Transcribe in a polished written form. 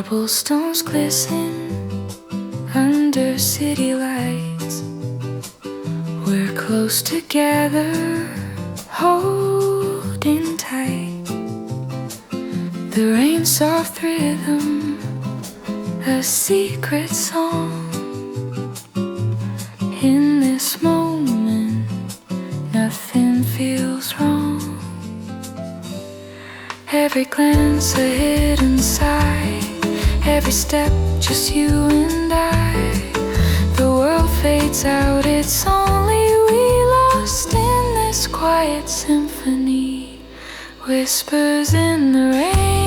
Cobblestones glisten under city lights. We're close together, holding tight. The rain's soft rhythm, a secret song. In this moment, nothing feels wrong. Every glance a hidden sigh, every step just you and I. The world fades out, it's only we lost in this quiet symphony. Whispers in the rain.